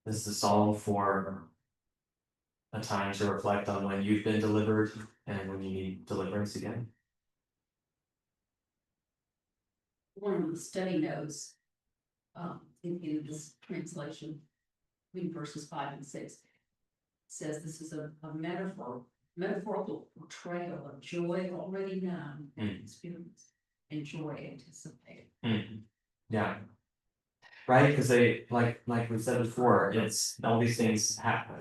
this is a psalm for a time to reflect on when you've been delivered and when you need deliverance again. One of the study notes, in this translation, between verses 5 and 6, says this is a metaphorical portrayal of joy already known and experienced, and joy anticipated. Yeah. Right, because they like we said before, it's all these things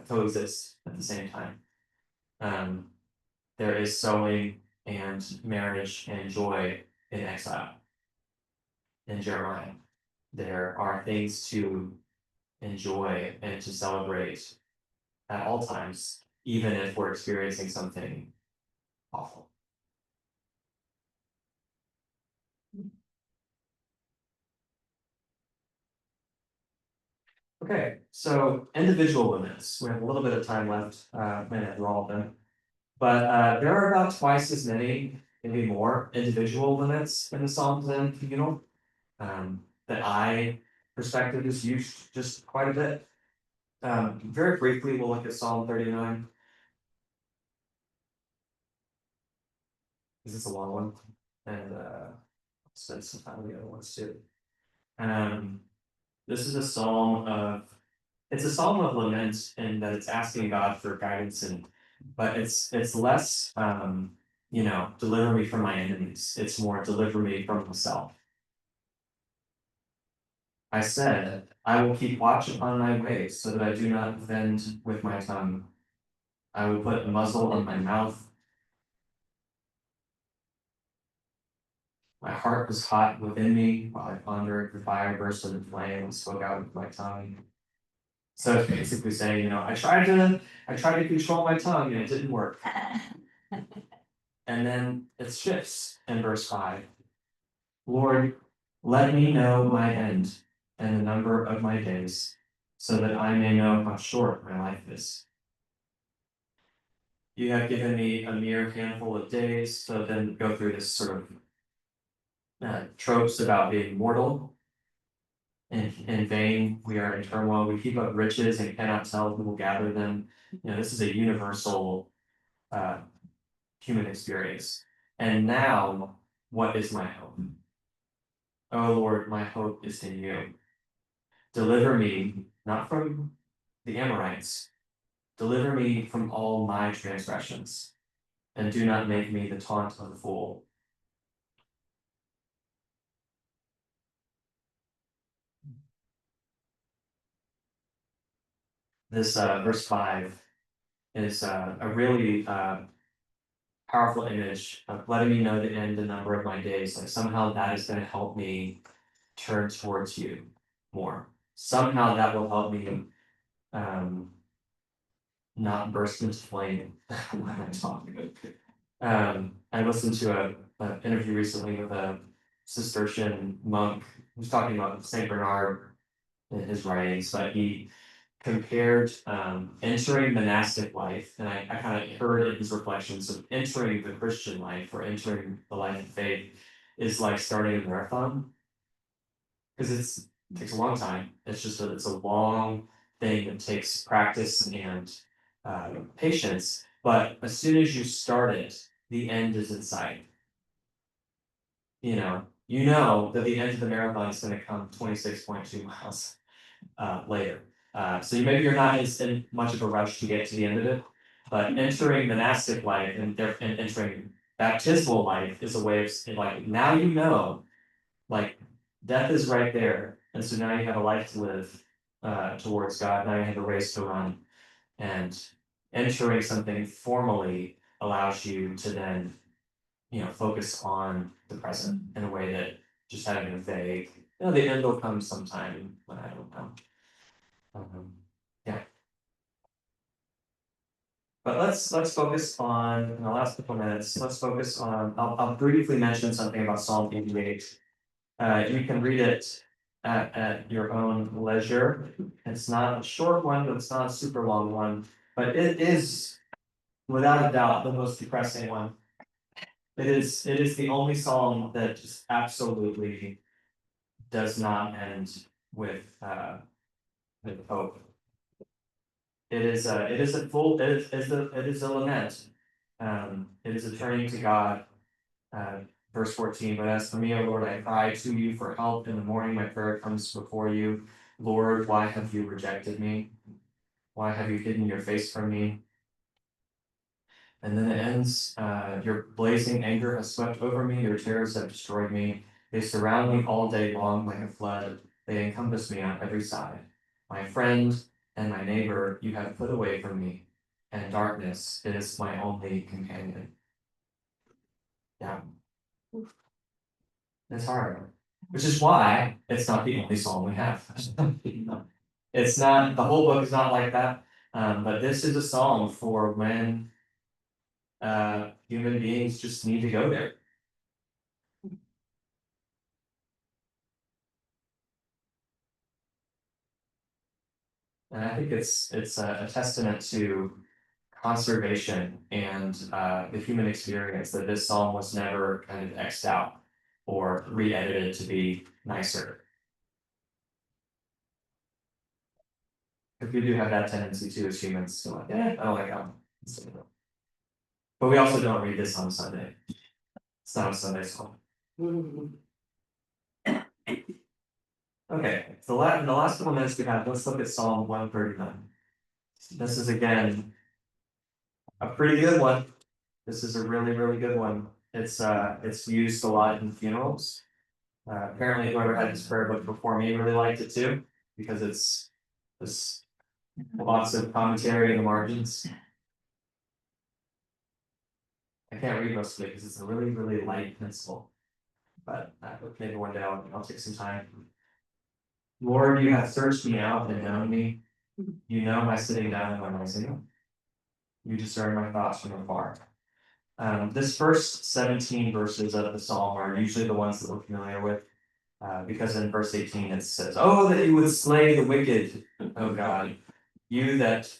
coexist at the same time. There is sowing and marriage and joy in exile. In Jeremiah, there are things to enjoy and to celebrate at all times, even if we're experiencing something awful. Okay, so individual limits. We have a little bit of time left, may not do all of them. But there are about twice as many, maybe more, individual limits in the Psalms than communal. The I perspective is used just quite a bit. Very briefly, we'll look at Psalm 39. This is a long one, and spend some time on the other ones too. This is a it's a psalm of lament, in that it's asking God for guidance, but it's less deliver me from my enemies. It's more deliver me from myself. I said, I will keep watch upon my ways, so that I do not offend with my tongue. I will put a muzzle on my mouth. My heart was hot within me while I pondered. The fire burst into flame and spoke out with my tongue. So it's basically saying, I tried to control my tongue and it didn't work. And then it shifts in verse 5. Lord, let me know my end and the number of my days, so that I may know how short my life is. You have given me a mere handful of days, so then go through this sort of tropes about being mortal in vain, we are in turmoil, we heap up riches and cannot tell who will gather them. You know, this is a universal human experience. And now, what is my hope? Oh Lord, my hope is in you. Deliver me, not from the Amorites, deliver me from all my transgressions, and do not make me the taunt of a fool. This verse 5 is a really powerful image of letting me know the end, the number of my days. Like somehow that is going to help me turn towards you more. Somehow that will help me not burst into flame when I talk. I listened to an interview recently with a Cistercian monk who's talking about Saint Bernard in his writings, but he compared entering monastic life, and I kind of heard in his reflections of entering the Christian life or entering the life of faith is like starting a marathon. Because it takes a long time. It's just it's a long thing that takes practice and patience. But as soon as you start it, the end is in sight. You know that the end of the marathon is going to come 26.2 miles later. So maybe you're not in much of a rush to get to the end of it, but entering monastic life and entering baptismal life is a way of like now you know, like death is right there, and so now you have a life to live towards God. Now you have a race to run, and entering something formally allows you to then focus on the present in a way that just having a vague, the end will come sometime when I don't know. Yeah. But let's focus on in the last couple minutes. Let's focus on. I'll briefly mention something about Psalm 88. You can read it at your own leisure. It's not a short one, but it's not a super long one. But it is, without a doubt, the most depressing one. It is the only psalm that just absolutely does not end with hope. It is a full it is a lament. It is a turning to God. Verse 14, but as for me, O Lord, I cry to you for help. In the morning, my prayer comes before you. Lord, why have you rejected me? Why have you hidden your face from me? And then it ends, your blazing anger has swept over me. Your terrors have destroyed me. They surround me all day long like a flood. They encompass me on every side. My friend and my neighbor you have put away from me, and darkness is my only companion. Yeah. It's hard. Which is why it's not the only psalm we have. It's not, the whole book is not like that. But this is a psalm for when human beings just need to go there. And I think it's a testament to conservation and the human experience that this psalm was never kind of X'd out or re-edited to be nicer. If we do have that tendency too as humans to like, I don't like that. But we also don't read this on Sunday. It's not a Sunday psalm. Okay, the last couple minutes we have, let's look at Psalm 139. This is again a pretty good one. This is a really, really good one. It's used a lot in funerals. Apparently whoever had this prayer book before me really liked it too, because it's lots of commentary in the margins. I can't read most of it because it's a really, really light pencil. But maybe one day I'll take some time. Lord, you have searched me out and known me. You know my sitting down and my rising. You discern my thoughts from afar. This first 17 verses of the psalm are usually the ones that we're familiar with, because in verse 18 it says, "Oh, that you would slay the wicked, O God, you that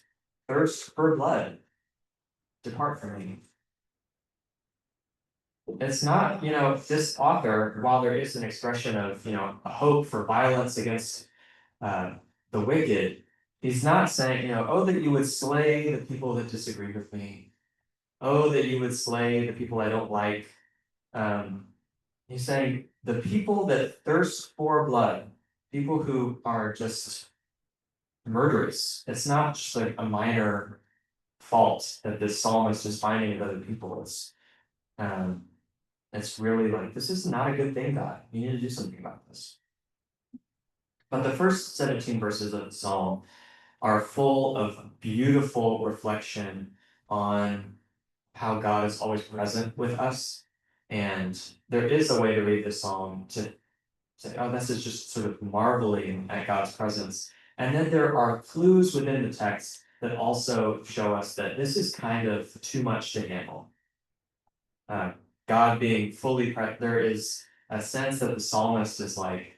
thirst for blood, depart from me." it's not, this author, while there is an expression of, a hope for violence against the wicked, he's not saying, oh, that you would slay the people that disagree with me. Oh, that you would slay the people I don't like. Um, he's saying the people that thirst for blood, people who are just murderous. It's not just like a minor fault that this psalmist is finding in other people. Um, it's really like, this is not a good thing, God. You need to do something about this. But the first 17 verses of the psalm are full of beautiful reflection on how God is always present with us. And there is a way to read this psalm to say, oh, this is just sort of marveling at God's presence. And then there are clues within the text that also show us that this is kind of too much to handle. God being fully present, there is a sense that the psalmist is like,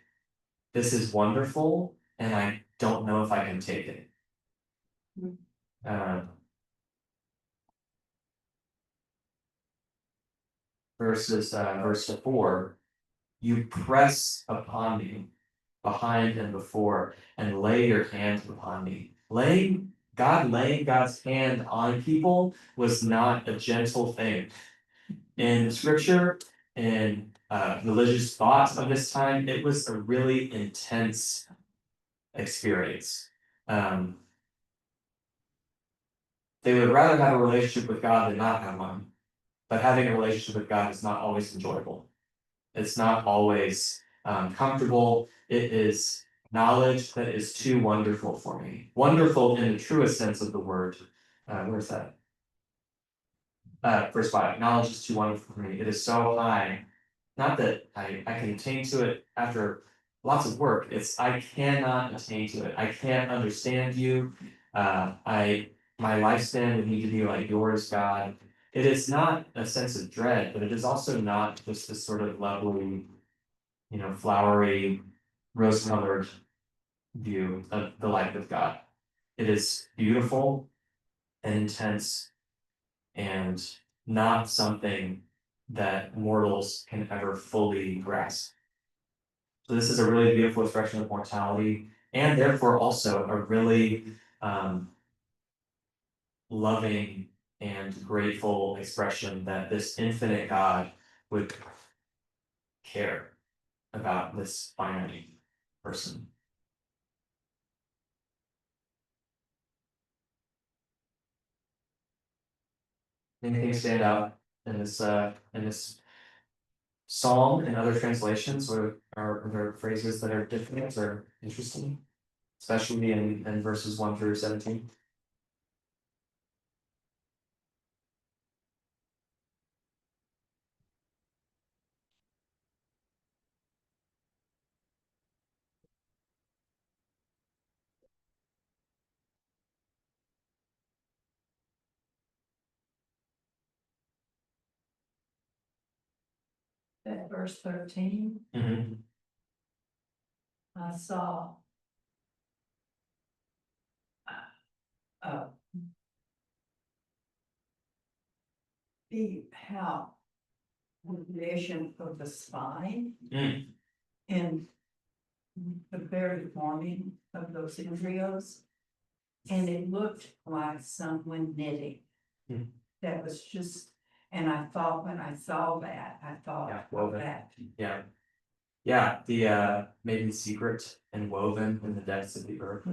this is wonderful, and I don't know if I can take it. Verse 4, you press upon me behind and before, and lay your hands upon me. Laying God's hand on people was not a gentle thing. In scripture, in religious thoughts of this time, it was a really intense experience. They would rather have a relationship with God than not have one, but having a relationship with God is not always enjoyable. It's not always comfortable. It is knowledge that is too wonderful for me. Wonderful in the truest sense of the word. Where's that? Verse 5, knowledge is too wonderful for me. It is so high. Not that I can attain to it after lots of work. It's I cannot attain to it. I can't understand you. My lifespan would need to be like yours, God. It is not a sense of dread, but it is also not just this sort of lovely, flowery, rose-colored view of the life of God. It is beautiful and intense and not something that mortals can ever fully grasp. So this is a really beautiful expression of mortality, and therefore also a really loving and grateful expression that this infinite God would care about this finite person. Anything stand out in this psalm and other translations, or are there phrases that are different or interesting, especially in verses 1 through 17? At verse 13, Mhm. I saw uh, how the vision of the spine Mm. and the very forming of those embryos. And it looked like someone knitting. Hmm. That was just, and I thought when I saw that, I thought Yeah, of woven. that. Yeah. Yeah, the maybe secret and woven in the depths of the earth.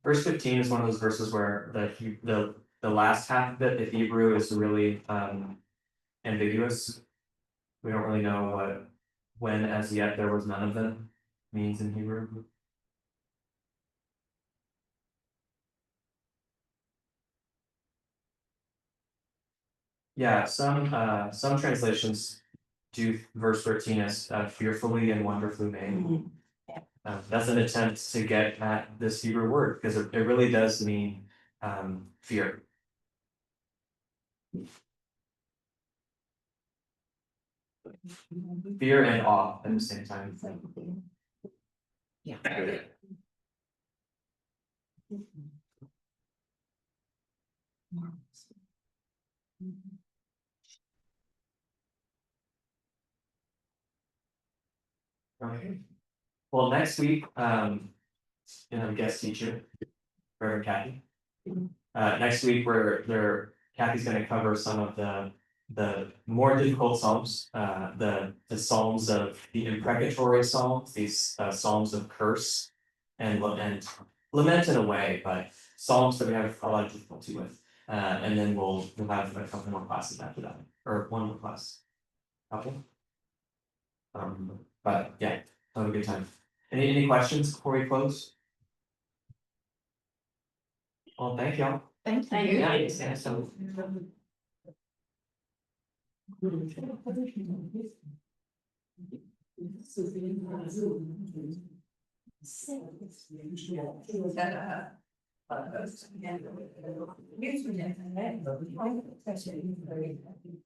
Verse 15 is one of those verses where the last half of it, the Hebrew, is really ambiguous. We don't really know when as yet there was none of them means in Hebrew. Yeah, some translations do verse 13 as fearfully and wonderfully made. That's an attempt to get at this Hebrew word because it really does mean fear. Fear and awe at the same time. Yeah. Okay. Well, next week, guest teacher, Reverend Kathy. Next week, Kathy's gonna cover some of the more difficult psalms, the psalms of the imprecatory psalms, these psalms of curse and lament in a way, but psalms that we have a lot of difficulty with. And then we'll have a couple more classes after that, or one more class. Couple. But yeah, have a good time. Any questions before we close? Well, thank y'all. Thank you. Yeah, yeah, so.